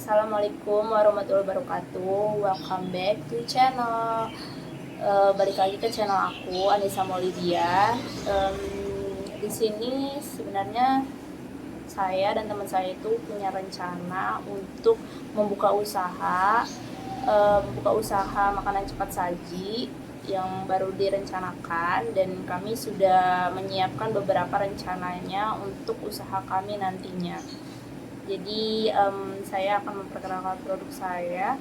Assalamualaikum warahmatullahi wabarakatuh. Welcome back to channel. Balik lagi ke channel aku, Anissa Maulidia. Di sini sebenarnya saya dan teman saya itu punya rencana untuk membuka usaha, makanan cepat saji yang baru direncanakan, dan kami sudah menyiapkan beberapa rencananya untuk usaha kami nantinya. Jadi saya akan memperkenalkan produk saya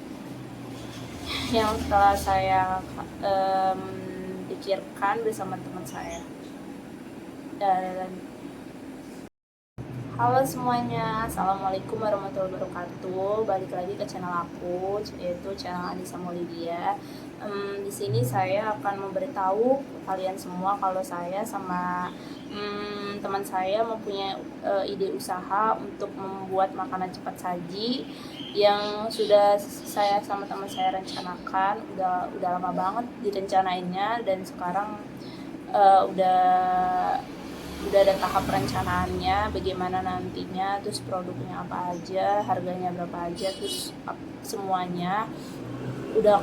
yang telah saya pikirkan bersama teman saya. Dan halo semuanya, assalamualaikum warahmatullahi wabarakatuh. Balik lagi ke channel aku, yaitu channel Anissa Maulidia. Di sini saya akan memberitahu kalian semua kalau saya sama teman saya mempunyai ide usaha untuk membuat makanan cepat saji yang sudah saya sama teman saya rencanakan. Udah lama banget direncanainnya, dan sekarang udah ada tahap perencanaannya, bagaimana nantinya, terus produknya apa aja, harganya berapa aja, terus semuanya udah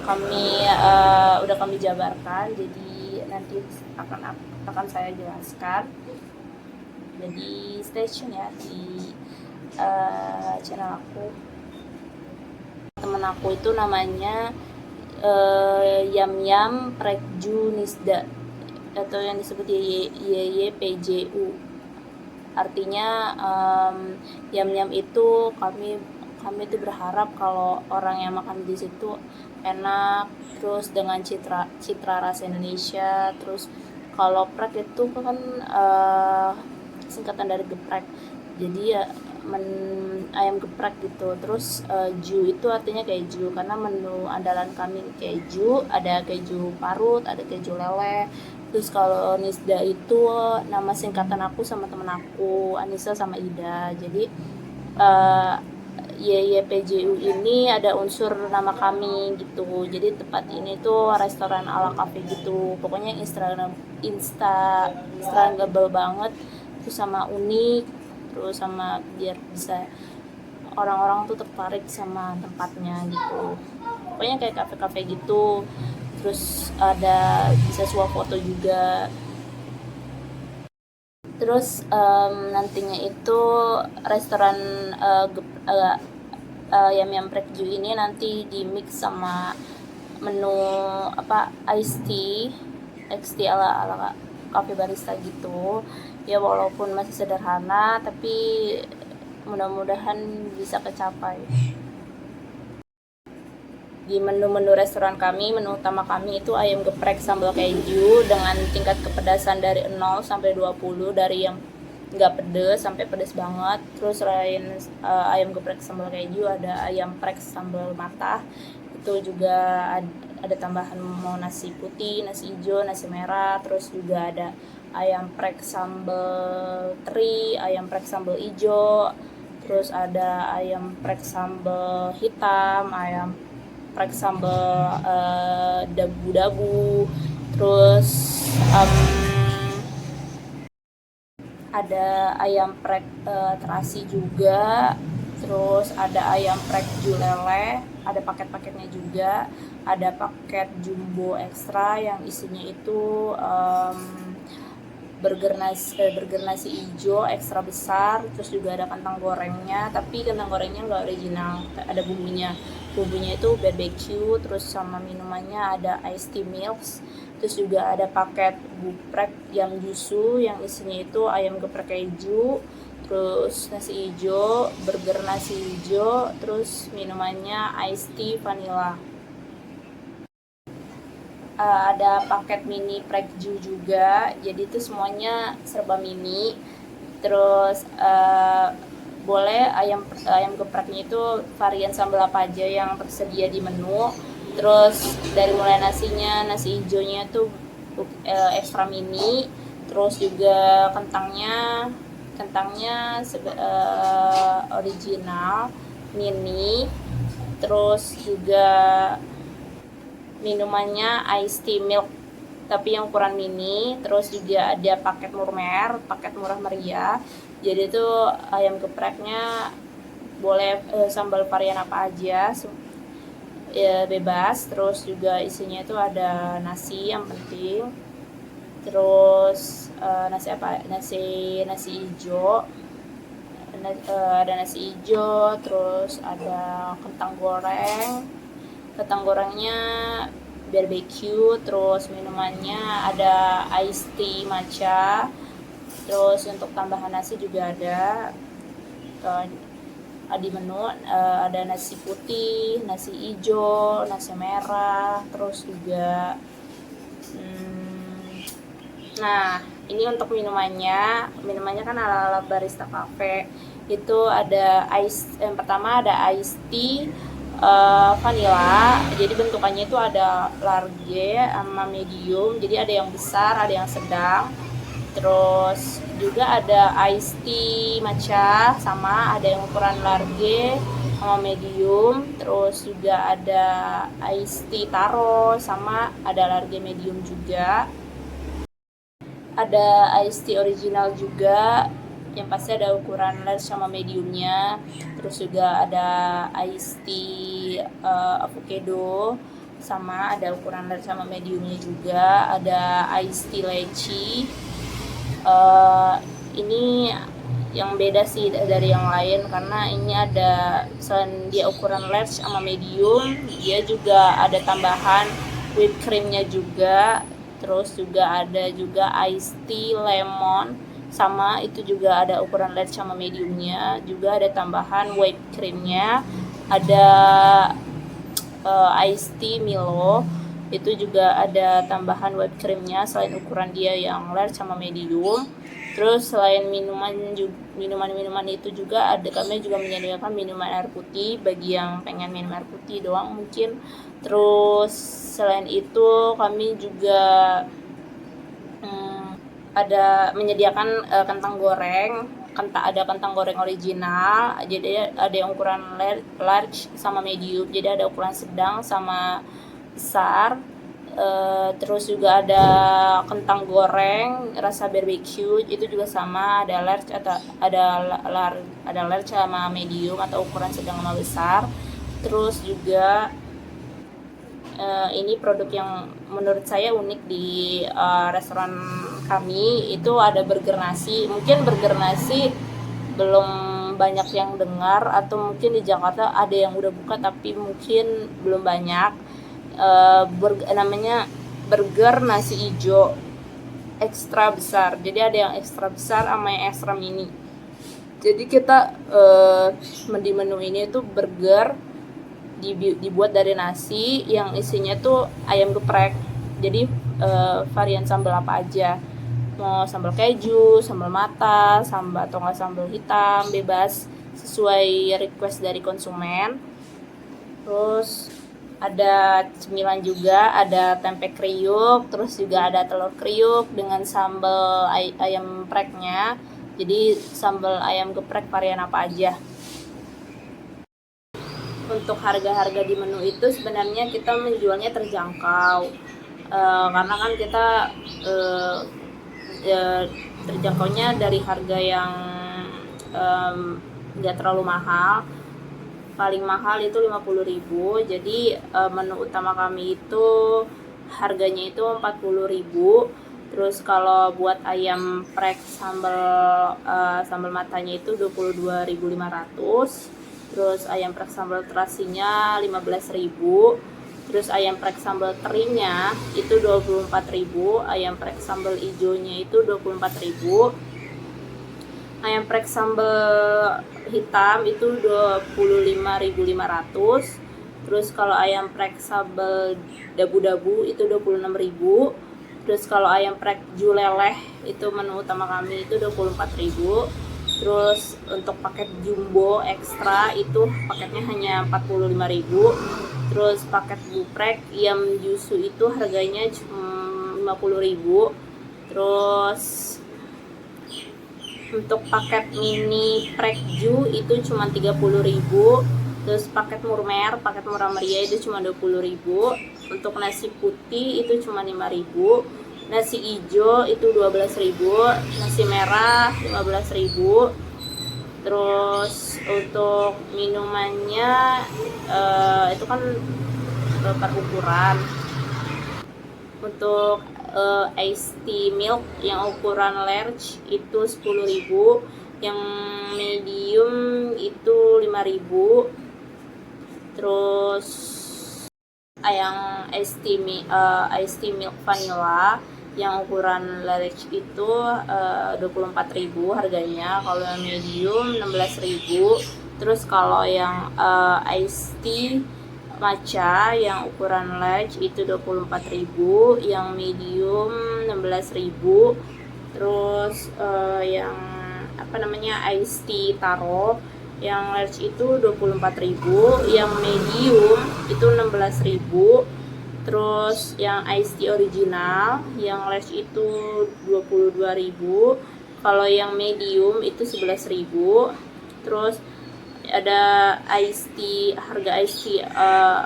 kami jabarkan. Jadi nanti akan saya jelaskan. Jadi stay tune ya di channel aku. Temen aku itu namanya Yam Prekju Nisda, atau yang disebut YYPJU. Artinya Yam itu kami itu berharap kalau orang yang makan di situ enak, terus dengan citra rasa Indonesia. Terus kalau prek itu kan singkatan dari geprek, jadi ya ayam geprek gitu. Terus ju itu artinya keju, karena menu andalan kami keju, ada keju parut, ada keju lele. Terus kalau Nisda itu nama singkatan aku sama temen aku, Anissa sama Ida. Jadi YYPJU ini ada unsur nama kami gitu. Jadi tempat ini tuh restoran ala cafe gitu. Pokoknya instagramable banget. Terus sama unik, terus sama biar bisa orang-orang tuh tertarik sama tempatnya gitu. Pokoknya kayak kafe-kafe gitu. Terus ada bisa swafoto juga. Terus nantinya itu restoran Yam Prekju ini nanti di mix sama menu iced tea ala cafe barista gitu ya. Walaupun masih sederhana, tapi mudah-mudahan bisa kecapai. Di menu restoran kami, menu utama kami itu ayam geprek sambal keju dengan tingkat kepedasan dari 0 sampai 20, dari yang nggak pedes sampai pedes banget. Terus selain ayam geprek sambal keju, ada ayam prek sambal matah, itu juga ada tambahan mau nasi putih, nasi hijau, nasi merah. Terus juga ada ayam prek sambal teri, ayam prek sambal hijau. Terus ada ayam prek sambal hitam, ayam prek sambal dabu-dabu. Terus ada ayam prek terasi juga. Terus ada ayam prek julele, ada paket-paketnya juga. Ada paket jumbo ekstra yang isinya itu burger nasi hijau ekstra besar. Terus juga ada kentang gorengnya, tapi kentang gorengnya nggak original, ada bumbunya itu barbecue. Terus sama minumannya ada iced tea mix. Terus juga ada paket buprek yang jusu yang isinya itu ayam geprek keju, terus nasi hijau, burger nasi hijau, terus minumannya iced tea vanilla. Ada paket mini prekju juga, jadi itu semuanya serba mini. Terus boleh ayam gepreknya itu varian sambal apa aja yang tersedia di menu. Terus dari mulai nasinya, nasi hijaunya tuh ekstra mini. Terus juga kentangnya original mini. Terus juga minumannya iced tea milk, tapi yang ukuran mini. Terus juga ada paket murah meriah. Jadi itu ayam gepreknya boleh sambal varian apa aja, ya, bebas. Terus juga isinya itu ada nasi yang penting, terus nasi hijau, ada nasi hijau, terus ada kentang gorengnya barbecue, terus minumannya ada iced tea matcha, terus untuk tambahan nasi juga ada di menu, ada nasi putih, nasi hijau, nasi merah, terus juga nah ini untuk minumannya kan ala-ala barista cafe. Itu ada yang pertama ada iced tea vanilla. Jadi bentukannya itu ada large sama medium, jadi ada yang besar, ada yang sedang. Terus juga ada iced tea matcha, sama ada yang ukuran large sama medium. Terus juga ada iced tea taro, sama ada large medium juga. Ada iced tea original juga, yang pasti ada ukuran large sama mediumnya. Terus juga ada iced tea avocado, sama ada ukuran large sama mediumnya juga. Ada iced tea lychee. Ini yang beda sih dari yang lain, karena ini ada, selain dia ukuran large sama medium, dia juga ada tambahan whipped creamnya juga. Terus juga ada iced tea lemon, sama itu juga ada ukuran large sama mediumnya, juga ada tambahan whipped creamnya. Ada iced tea Milo, itu juga ada tambahan whipped creamnya selain ukuran dia yang large sama medium. Terus selain minuman itu juga kami juga menyediakan minuman air putih bagi yang pengen minum air putih doang mungkin. Terus selain itu kami juga ada menyediakan kentang goreng. Ada kentang goreng original, jadi ada yang ukuran large sama medium, jadi ada ukuran sedang sama besar. Terus juga ada kentang goreng rasa barbecue, itu juga sama, ada large atau ada large sama medium atau ukuran sedang sama besar. Terus juga ini produk yang menurut saya unik di restoran kami, itu ada burger nasi. Mungkin burger nasi belum banyak yang dengar, atau mungkin di Jakarta ada yang udah buka tapi mungkin belum banyak. Namanya burger nasi hijau ekstra besar. Jadi ada yang ekstra besar sama yang ekstra mini. Jadi kita di menu ini tuh burger dibuat dari nasi yang isinya tuh ayam geprek. Jadi varian sambal apa aja, mau sambal keju, sambal mata, sambal atau nggak sambal hitam, bebas sesuai request dari konsumen. Terus ada cemilan juga, ada tempe kriuk, terus juga ada telur kriuk dengan sambal ayam gepreknya. Jadi sambal ayam geprek varian apa aja. Untuk harga-harga di menu itu sebenarnya kita menjualnya terjangkau, karena kan kita terjangkaunya dari harga yang nggak terlalu mahal. Paling mahal itu 50.000. Jadi menu utama kami itu harganya itu 40.000. Terus kalau buat ayam prek sambal matanya itu 22.500. Terus ayam prek sambal terasinya 15.000. Terus ayam prek sambal terinya itu 24.000. Ayam prek sambal hijaunya itu 24.000. Ayam prek sambal hitam itu 25.500. Terus kalau ayam prek sambal dabu-dabu itu 26.000. Terus kalau ayam prek juleleh itu menu utama kami itu 24.000. Terus untuk paket jumbo ekstra itu paketnya hanya 45.000. Terus paket buprek yam yusu itu harganya 50.000. Terus untuk paket mini prekju itu cuma 30.000. Terus paket murmer, paket murah meriah itu cuma 20.000. Untuk nasi putih itu cuma 5.000. Nasi hijau itu 12.000, nasi merah 15.000. Terus untuk minumannya itu kan per ukuran. Untuk iced tea milk yang ukuran large itu 10.000, yang medium itu 5.000. Terus yang iced tea milk vanilla yang ukuran large itu 24.000 harganya, kalau yang medium 16.000. Terus kalau yang iced tea matcha yang ukuran large itu 24.000, yang medium 16.000. Terus yang iced tea taro yang large itu 24.000, yang medium itu 16.000. Terus yang iced tea original yang large itu 22.000, kalau yang medium itu 11.000. Terus ada harga iced tea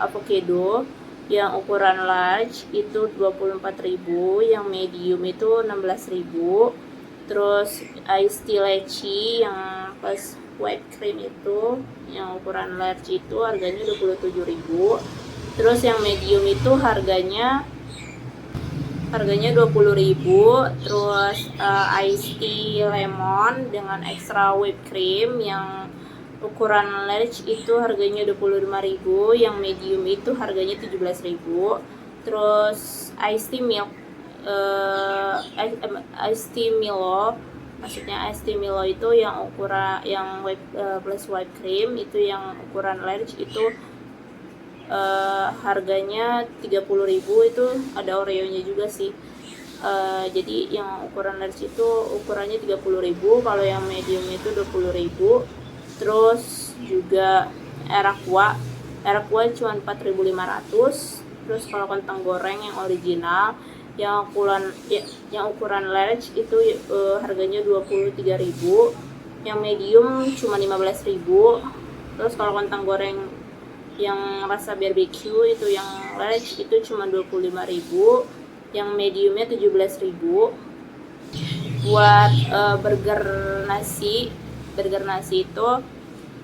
avocado yang ukuran large itu 24.000, yang medium itu 16.000. Terus iced tea lychee yang plus white cream itu yang ukuran large itu harganya 27.000. Terus yang medium itu harganya 20.000. Terus iced tea lemon dengan extra whipped cream yang ukuran large itu harganya 25.000, yang medium itu harganya 17.000. Terus iced tea milk iced tea Milo, maksudnya iced tea Milo itu yang ukuran yang plus whipped cream itu yang ukuran large itu harganya 30.000. Itu ada Oreo-nya juga sih. Jadi yang ukuran large itu ukurannya 30.000, kalau yang medium itu 20.000. Terus juga air aqua cuma 4.500. Terus kalau kentang goreng yang original yang ukuran large itu harganya 23.000, yang medium cuma 15.000. Terus kalau kentang goreng yang rasa barbecue itu yang large itu cuma 25.000, yang mediumnya 17.000. Buat burger nasi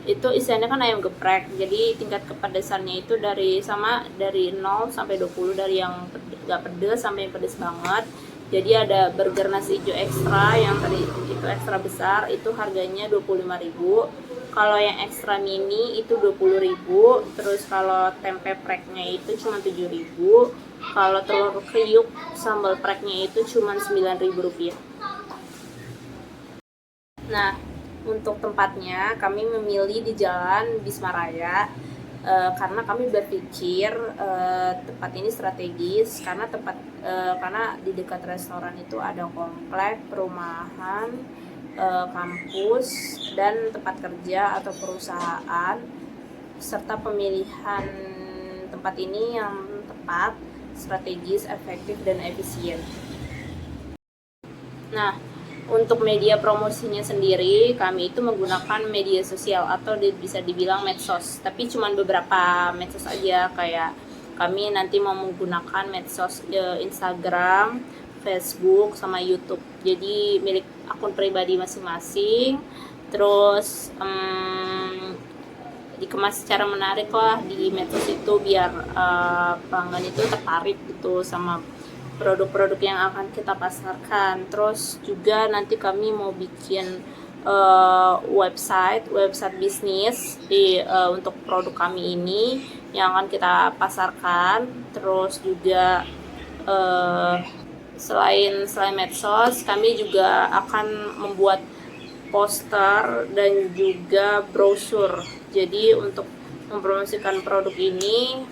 itu isiannya kan ayam geprek, jadi tingkat kepedesannya itu dari 0 sampai 20, dari yang gak pedes sampai yang pedes banget. Jadi ada burger nasi hijau ekstra yang tadi itu ekstra besar itu harganya 25.000, kalau yang ekstra mini itu 20.000. Terus kalau tempe preknya itu cuma 7.000, kalau telur kriuk sambal preknya itu cuma 9.000 rupiah. Nah, untuk tempatnya kami memilih di Jalan Bismaraya karena kami berpikir tempat ini strategis karena karena di dekat restoran itu ada komplek perumahan, kampus, dan tempat kerja atau perusahaan, serta pemilihan tempat ini yang tepat, strategis, efektif, dan efisien. Nah, untuk media promosinya sendiri, kami itu menggunakan media sosial atau bisa dibilang medsos, tapi cuma beberapa medsos aja. Kayak kami nanti mau menggunakan medsos Instagram, Facebook, sama YouTube. Jadi milik akun pribadi masing-masing. Terus dikemas secara menarik lah di medsos itu biar pelanggan itu tertarik gitu sama produk-produk yang akan kita pasarkan. Terus juga nanti kami mau bikin website bisnis untuk produk kami ini yang akan kita pasarkan. Terus juga selain medsos, kami juga akan membuat poster dan juga brosur. Jadi untuk mempromosikan produk ini,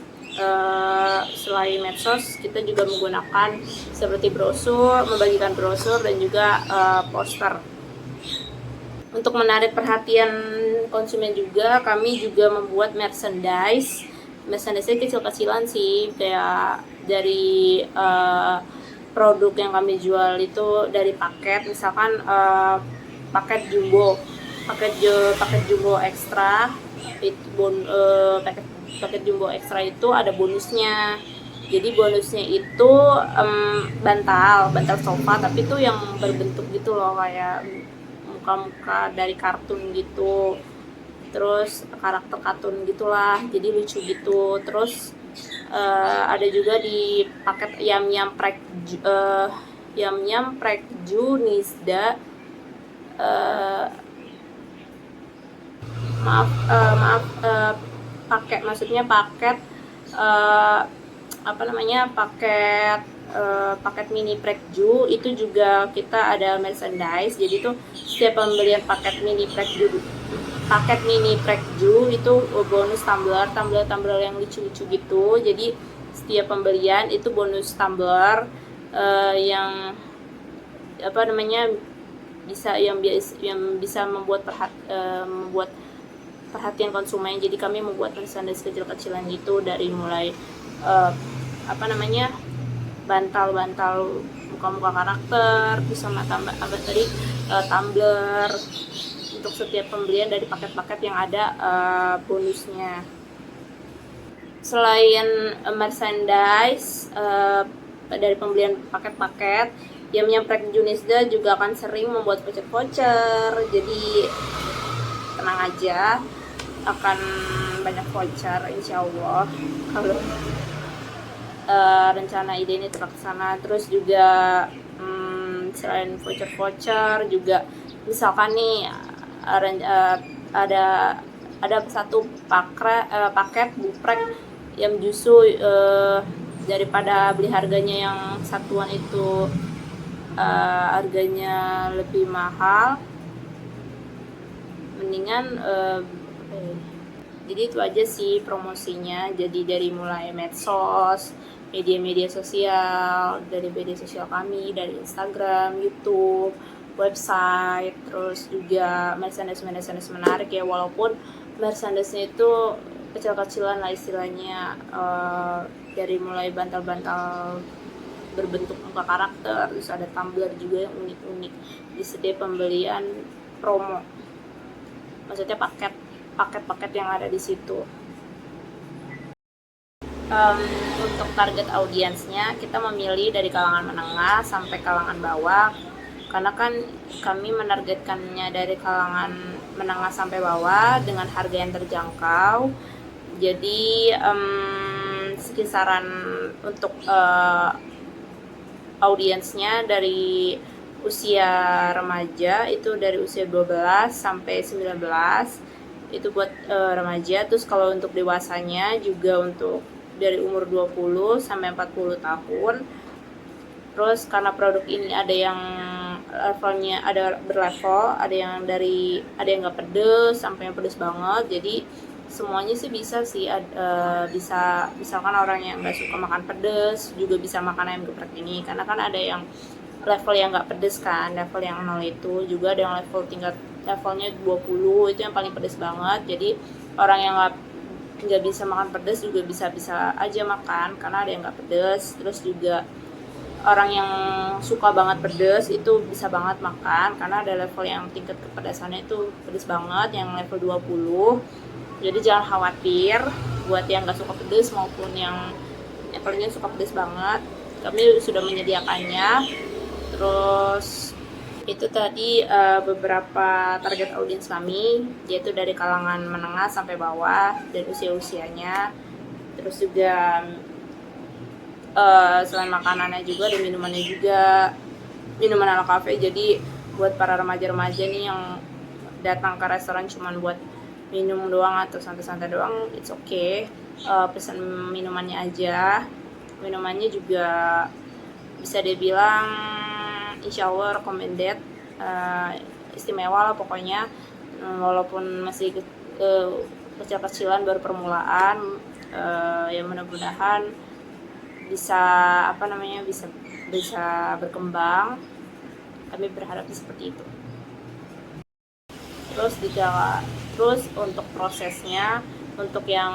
selain medsos, kita juga menggunakan seperti brosur, membagikan brosur dan juga poster. Untuk menarik perhatian konsumen juga, kami juga membuat merchandise-nya kecil-kecilan sih, kayak dari produk yang kami jual itu dari paket, misalkan paket jumbo ekstra itu paket jumbo ekstra itu ada bonusnya. Jadi bonusnya itu bantal sofa, tapi itu yang berbentuk gitu loh, kayak muka-muka dari kartun gitu. terus karakter kartun gitulah, jadi lucu gitu. Terus ada juga di paket Yam Yam Prekju Nizda, paket, maksudnya paket paket mini Prekju itu juga kita ada merchandise. Jadi tuh setiap pembelian paket mini Prekju itu bonus tumbler yang lucu-lucu gitu. Jadi setiap pembelian itu bonus tumbler yang bisa membuat perhatian konsumen. Jadi kami membuat merchandise kecil-kecilan gitu, dari mulai bantal muka-muka karakter, terus sama tumbler untuk setiap pembelian dari paket-paket yang ada bonusnya. Selain merchandise dari pembelian paket-paket, Yam Yam Prekju Nizda juga akan sering membuat voucher. Jadi tenang aja, akan banyak voucher insya Allah kalau rencana ide ini terlaksana. Terus juga selain voucher juga misalkan nih ada satu paket buprek yang justru daripada beli harganya yang satuan itu harganya lebih mahal, mendingan jadi itu aja sih promosinya. Jadi dari mulai medsos, media sosial, dari media sosial kami, dari Instagram, YouTube, website, terus juga merchandise menarik ya, walaupun merchandise-nya itu kecil-kecilan lah istilahnya, dari mulai bantal-bantal berbentuk muka karakter, terus ada tumbler juga yang unik-unik di setiap pembelian promo, maksudnya paket yang ada di situ. Untuk target audiensnya kita memilih dari kalangan menengah sampai kalangan bawah, karena kan kami menargetkannya dari kalangan menengah sampai bawah dengan harga yang terjangkau. Jadi kisaran untuk audiensnya dari usia remaja itu dari usia 12 sampai 19 itu buat remaja. Terus kalau untuk dewasanya juga untuk dari umur 20 sampai 40 tahun. Terus karena produk ini ada yang levelnya ada berlevel, ada yang nggak pedes sampai yang pedes banget. Jadi semuanya sih bisa sih, bisa misalkan orang yang nggak suka makan pedes juga bisa makan ayam geprek ini, karena kan ada yang level yang nggak pedes kan, level yang 0 itu juga ada yang levelnya 20 itu yang paling pedes banget. Jadi orang yang nggak bisa makan pedes juga bisa aja makan karena ada yang nggak pedes. Terus juga orang yang suka banget pedes itu bisa banget makan karena ada level yang tingkat kepedasannya itu pedes banget, yang level 20. Jadi jangan khawatir buat yang nggak suka pedes maupun yang levelnya suka pedes banget, kami sudah menyediakannya. Terus itu tadi beberapa target audiens kami, yaitu dari kalangan menengah sampai bawah dan usia-usianya. Terus juga selain makanannya juga ada minumannya juga, minuman ala cafe. Jadi buat para remaja-remaja nih yang datang ke restoran cuman buat minum doang atau santai-santai doang, it's okay, pesan minumannya aja. Minumannya juga bisa dibilang insya Allah recommended, istimewa lah pokoknya, walaupun masih kecil-kecilan baru permulaan, ya mudah-mudahan bisa bisa berkembang. Kami berharap seperti itu. Terus untuk prosesnya, untuk yang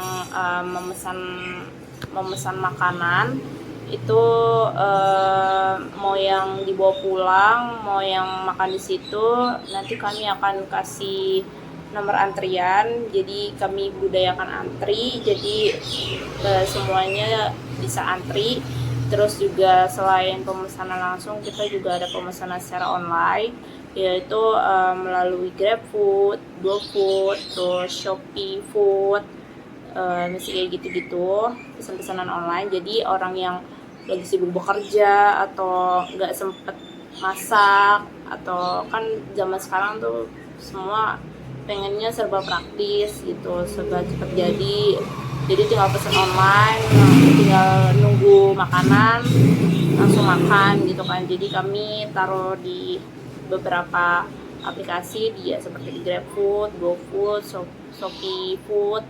memesan makanan itu mau yang dibawa pulang, mau yang makan di situ, nanti kami akan kasih nomor antrian. Jadi kami budayakan antri, jadi semuanya bisa antri. Terus juga selain pemesanan langsung, kita juga ada pemesanan secara online, yaitu melalui GrabFood, GoFood, terus Shopee Food, mesti kayak gitu-gitu, pesan-pesanan online. Jadi orang yang lagi sibuk bekerja atau nggak sempet masak, atau kan zaman sekarang tuh semua pengennya serba praktis gitu, serba cepat jadi tinggal pesan online, tinggal nunggu makanan langsung makan gitu kan. Jadi kami taruh di beberapa aplikasi dia seperti di GrabFood, GoFood, Shopee Food.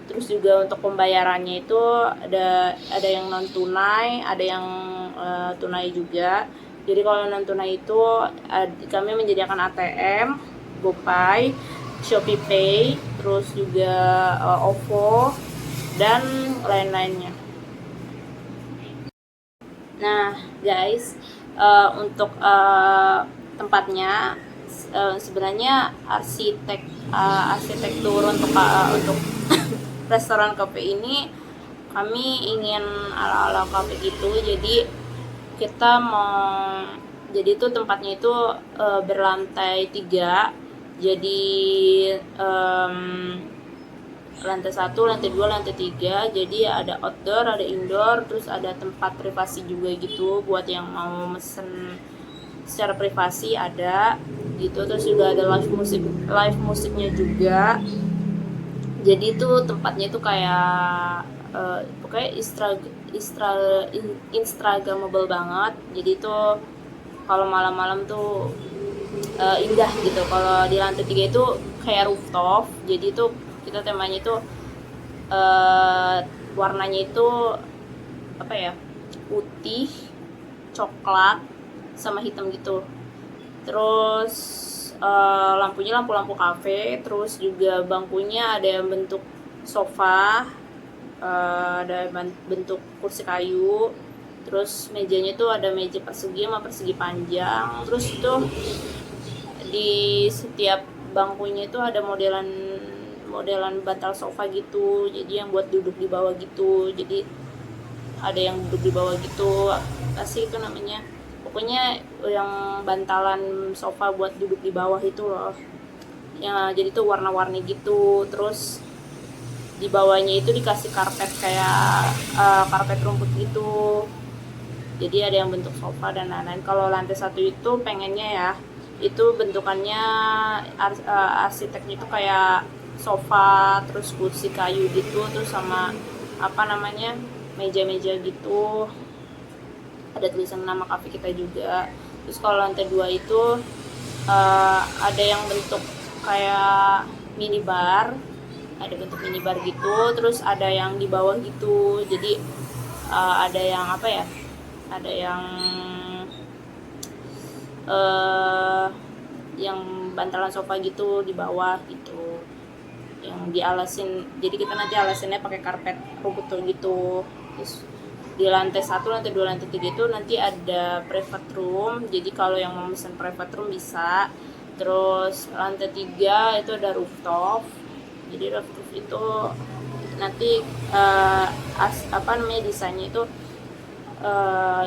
Terus juga untuk pembayarannya itu ada yang non tunai, ada yang tunai juga. Jadi kalau non tunai itu kami menyediakan ATM, GoPay, Shopee Pay, terus juga OVO dan lain-lainnya. Nah guys, untuk tempatnya sebenarnya arsitektur untuk restoran kafe ini kami ingin ala-ala kafe gitu. Jadi kita mau, jadi itu tempatnya itu berlantai 3. Jadi lantai 1, lantai 2, lantai 3. Jadi ada outdoor, ada indoor, terus ada tempat privasi juga gitu buat yang mau mesen secara privasi ada gitu. Terus juga ada live musiknya juga. Jadi itu tempatnya itu kayak pokoknya instagramable banget. Jadi itu kalau malam-malam tuh indah gitu. Kalau di lantai 3 itu kayak rooftop. Jadi itu kita temanya itu warnanya itu apa ya, putih, coklat, sama hitam gitu. Terus lampunya lampu kafe. Terus juga bangkunya ada yang bentuk sofa, ada bentuk kursi kayu. Terus mejanya tuh ada meja persegi sama persegi panjang. Terus itu di setiap bangkunya itu ada modelan bantal sofa gitu. Jadi yang buat duduk di bawah gitu. Jadi ada yang duduk di bawah gitu, apa sih itu namanya, pokoknya yang bantalan sofa buat duduk di bawah itu loh ya. Jadi tuh warna-warni gitu. Terus di bawahnya itu dikasih karpet kayak karpet rumput gitu. Jadi ada yang bentuk sofa dan lain-lain. Kalau lantai 1 itu pengennya ya itu bentukannya arsiteknya itu kayak sofa, terus kursi kayu gitu, terus sama apa namanya, meja-meja gitu. Ada tulisan nama kafe kita juga. Terus kalau lantai 2 itu ada yang bentuk kayak minibar, ada bentuk minibar gitu. Terus ada yang di bawah gitu. Jadi ada yang apa ya, ada yang bantalan sofa gitu di bawah gitu, yang dialasin. Jadi kita nanti alasinnya pakai karpet rumput gitu. Terus di lantai 1, lantai 2, lantai 3 itu nanti ada private room. Jadi kalau yang mau pesen private room bisa. Terus lantai 3 itu ada rooftop. Jadi rooftop itu nanti apa namanya, desainnya itu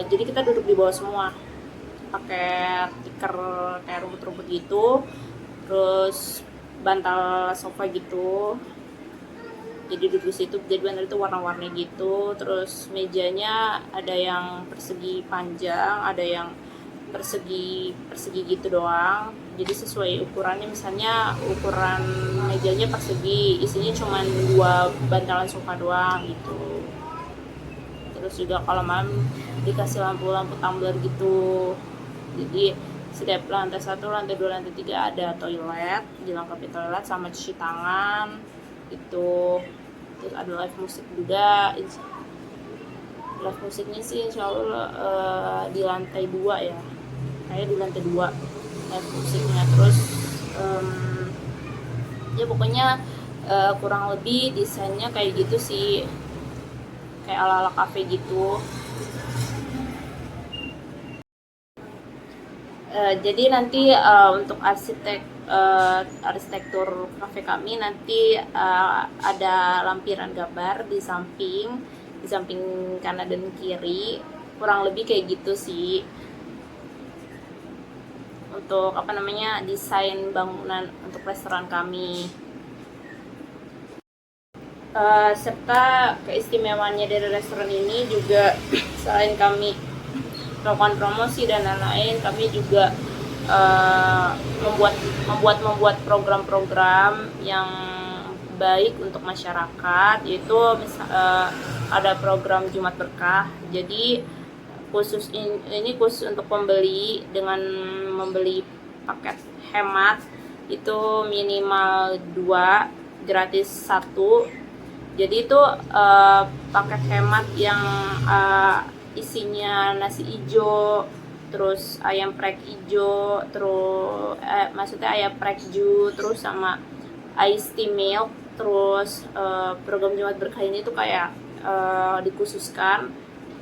jadi kita duduk di bawah semua pakai tikar kayak rumput-rumput gitu. Terus bantal sofa gitu. Jadi duduk di situ. Jadi bantal itu warna-warni gitu. Terus mejanya ada yang persegi panjang, ada yang persegi gitu doang. Jadi sesuai ukurannya, misalnya ukuran mejanya persegi, isinya cuma 2 bantalan sofa doang gitu. Terus juga kalau malam dikasih lampu-lampu tumbler gitu. Jadi setiap lantai 1, lantai 2, lantai 3 ada toilet, dilengkapi toilet sama cuci tangan gitu. Terus ada live musik juga. Live musiknya sih insya Allah di lantai 2 ya, kayak di lantai 2 live musiknya. Terus ya pokoknya kurang lebih desainnya kayak gitu sih, kayak ala-ala cafe gitu. Jadi nanti untuk arsitektur kafe kami nanti ada lampiran gambar di samping kanan dan kiri. kurang lebih kayak gitu sih untuk desain bangunan untuk restoran kami. Serta keistimewaannya dari restoran ini juga selain kami melakukan promosi dan lain-lain, kami juga membuat program-program yang baik untuk masyarakat, yaitu ada program Jumat Berkah. Jadi ini khusus untuk pembeli, dengan membeli paket hemat itu minimal 2 gratis 1. Jadi itu paket hemat yang isinya nasi ijo, terus ayam prek ijo, terus maksudnya ayam prek ju, terus sama iced tea milk. Terus program Jumat Berkah ini tuh kayak dikhususkan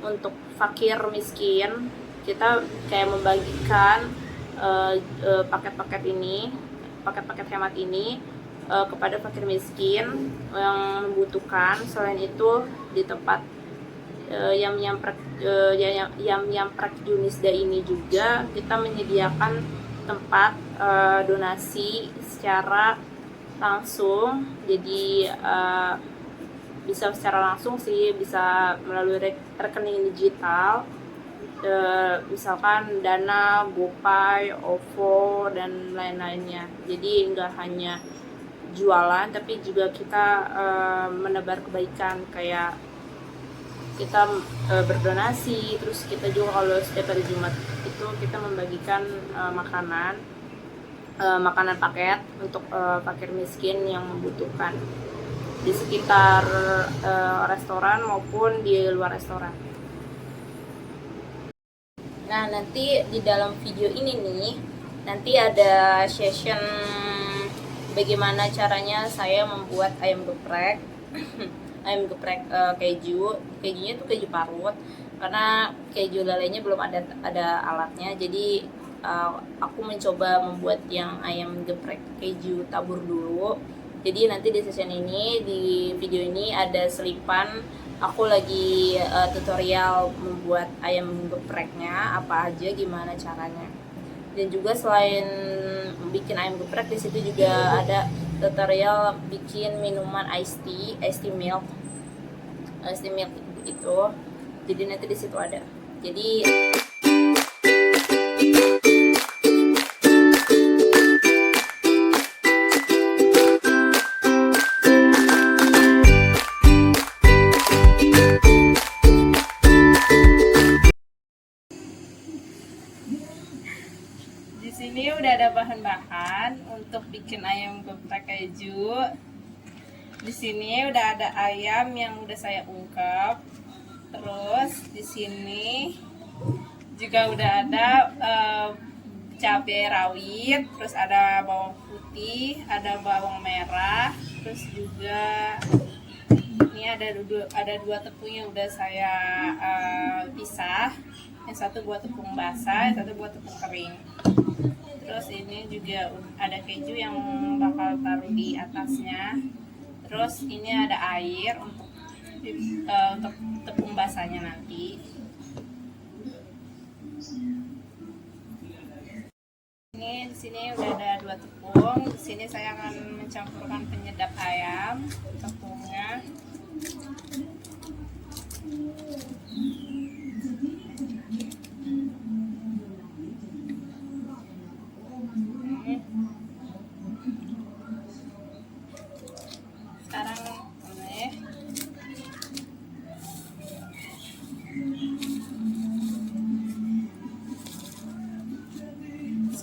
untuk fakir miskin. Kita kayak membagikan paket-paket hemat ini kepada fakir miskin yang membutuhkan. Selain itu di tempat Yam Prek Junisda ini juga kita menyediakan tempat donasi secara langsung. Jadi bisa secara langsung sih, bisa melalui rekening digital, misalkan Dana, GoPay, OVO, dan lain-lainnya. Jadi nggak hanya jualan, tapi juga kita menebar kebaikan, kayak kita berdonasi. Terus kita juga kalau setiap hari Jumat itu kita membagikan makanan paket untuk fakir miskin yang membutuhkan di sekitar restoran maupun di luar restoran. Nah, nanti di dalam video ini nih, nanti ada session bagaimana caranya saya membuat ayam geprek ayam geprek kejunya tuh keju parut, karena keju lelenya belum ada alatnya. Jadi aku mencoba membuat yang ayam geprek keju tabur dulu. Jadi nanti di session ini, di video ini ada selipan aku lagi tutorial membuat ayam gepreknya apa aja, gimana caranya. Dan juga selain bikin ayam geprek, di situ juga ada tutorial bikin minuman iced tea milk itu. Jadi nanti di situ ada. Jadi di sini udah ada bahan-bahan untuk bikin ayam geprek keju. Di sini udah ada ayam yang udah saya ungkep. Terus di sini juga udah ada cabai rawit, terus ada bawang putih, ada bawang merah, terus juga ini ada dua tepung yang udah saya pisah. Yang satu buat tepung basah, yang satu buat tepung kering. Terus ini juga ada keju yang bakal taruh di atasnya. Terus ini ada air untuk tepung basahnya nanti. Ini di sini udah ada 2 tepung. Di sini saya akan mencampurkan penyedap ayam, tepungnya.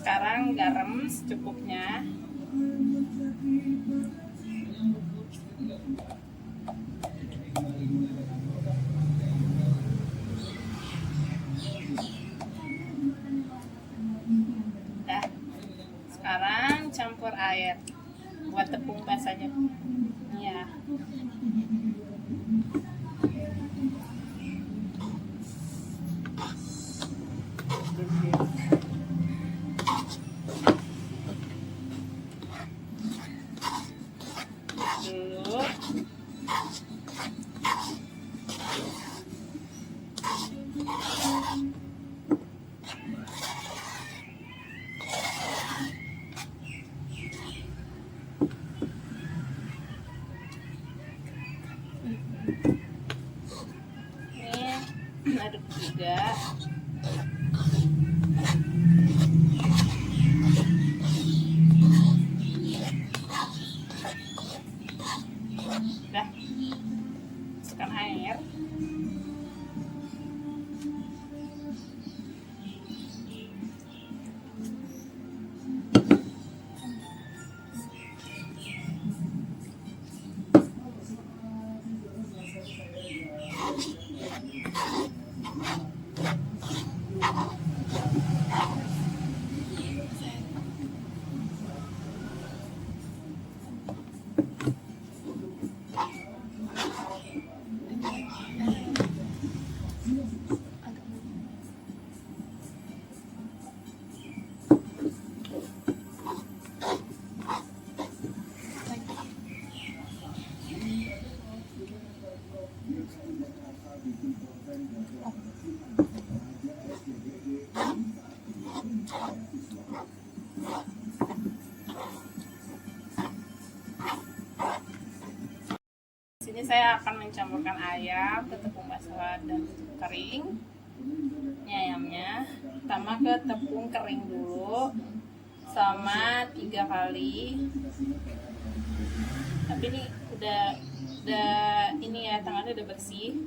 Sekarang garam secukupnya. Udah. Sekarang campur air buat tepung basahnya. Ya. Dulu Ini aduk juga. Udah, masukkan air. Sini saya akan mencampurkan ayam ke tepung basah dan tepung kering. Ini ayamnya, pertama ke tepung kering dulu sama 3 kali. Tapi ini udah ini ya, tangannya udah bersih.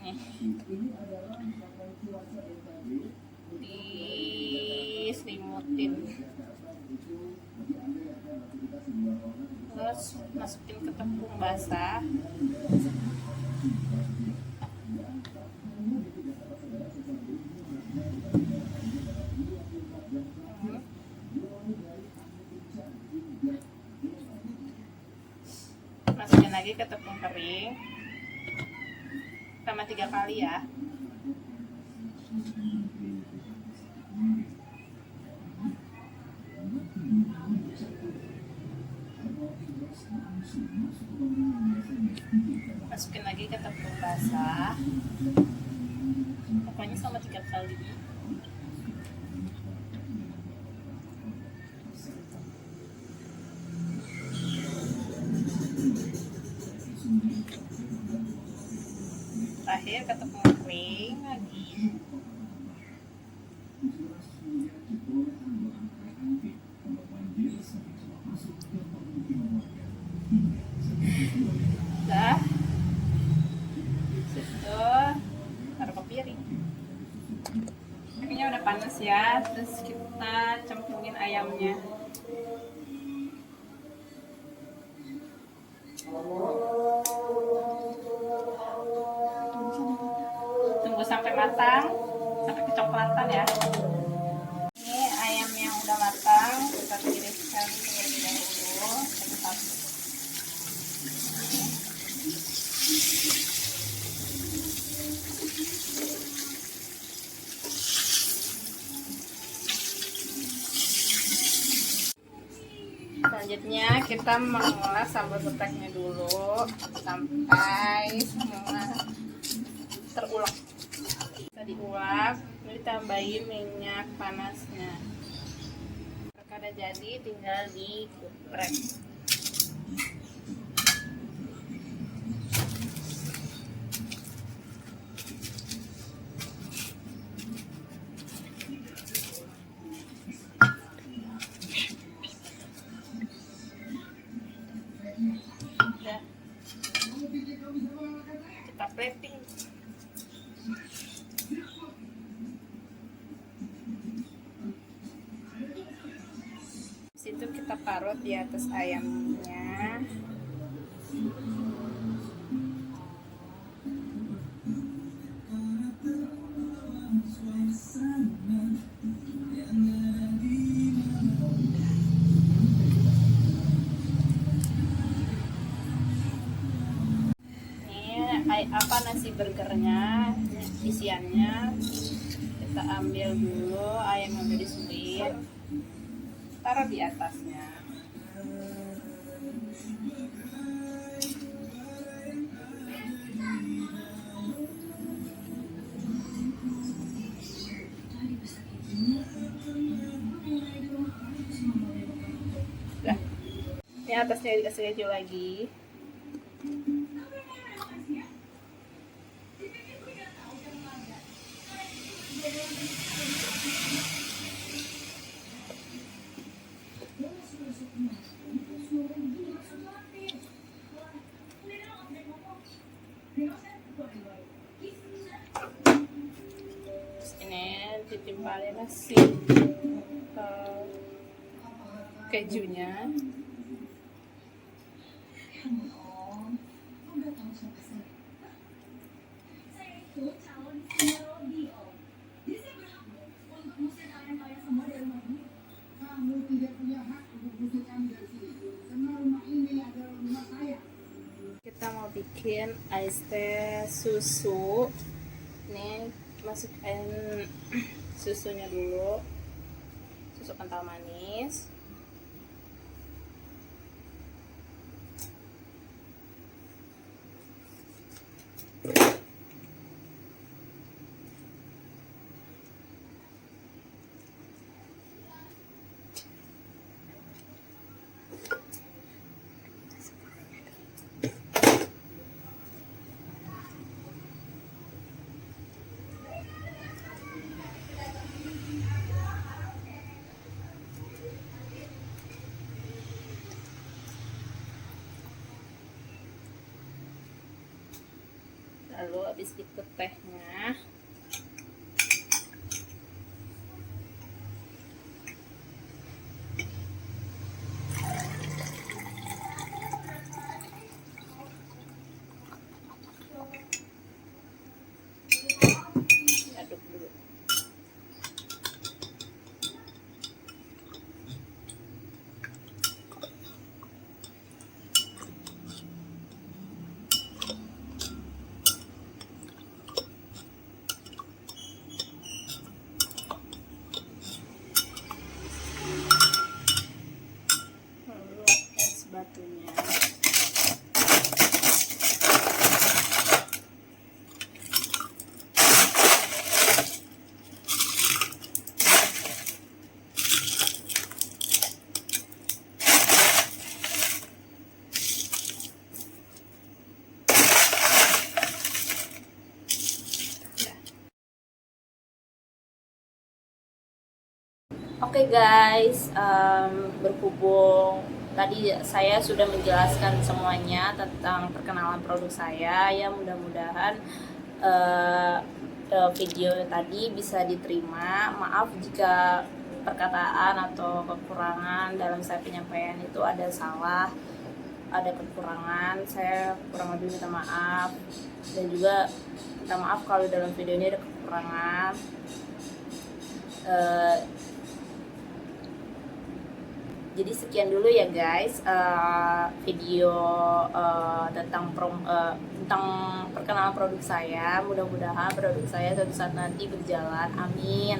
Nih, diselimutin, terus masukin ke tepung basah. Masukin lagi ke tepung kering sama 3 kali ya. Masukin lagi ke tepung basah, pokoknya sama 3 kali. Terakhir ke tepung kering lagi. Udah, situ taruh ke piring. Minyaknya udah panas ya, terus kita cemplungin ayamnya. Tunggu sampai matang, sampai kecoklatan ya. Ini ayam yang udah matang, kita tiriskan terlebih dahulu satu-satu. Selanjutnya kita mengolah sambal gepreknya dulu sampai semua terulek. Kita diulek, lalu ditambahin minyak panasnya. Kalau udah jadi, tinggal dikeprek. Udah, kita plating. Situ kita parut di atas ayamnya. Nasi burgernya, isiannya kita ambil dulu, ayam yang udah disuir taruh di atasnya. Udah, ini atasnya dikasih keju lagi. Terus ini ditimpalin nasi kejunya. Kita mau bikin ice teh susu. Nih masukin susunya dulu, susu kental manis. Lalu habis itu tehnya. Aduk dulu. Lalu es batunya. Oke guys, berhubung tadi saya sudah menjelaskan semuanya tentang perkenalan produk saya, ya mudah-mudahan video tadi bisa diterima. Maaf jika perkataan atau kekurangan dalam saya penyampaian itu ada salah, ada kekurangan, saya kurang lebih minta maaf. Dan juga minta maaf kalau dalam video ini ada kekurangan. Jadi sekian dulu ya guys, video tentang perkenalan produk saya. Mudah-mudahan produk saya suatu saat nanti berjalan, amin.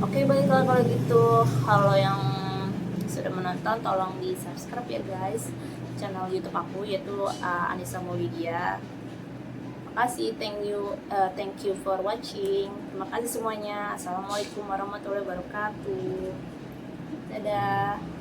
Oke, baiklah kalau gitu. Kalau yang sudah menonton tolong di subscribe ya guys channel YouTube aku, yaitu Anissa Maulidia. Makasih, thank you for watching. Terima kasih semuanya. Assalamualaikum warahmatullahi wabarakatuh. Dadah.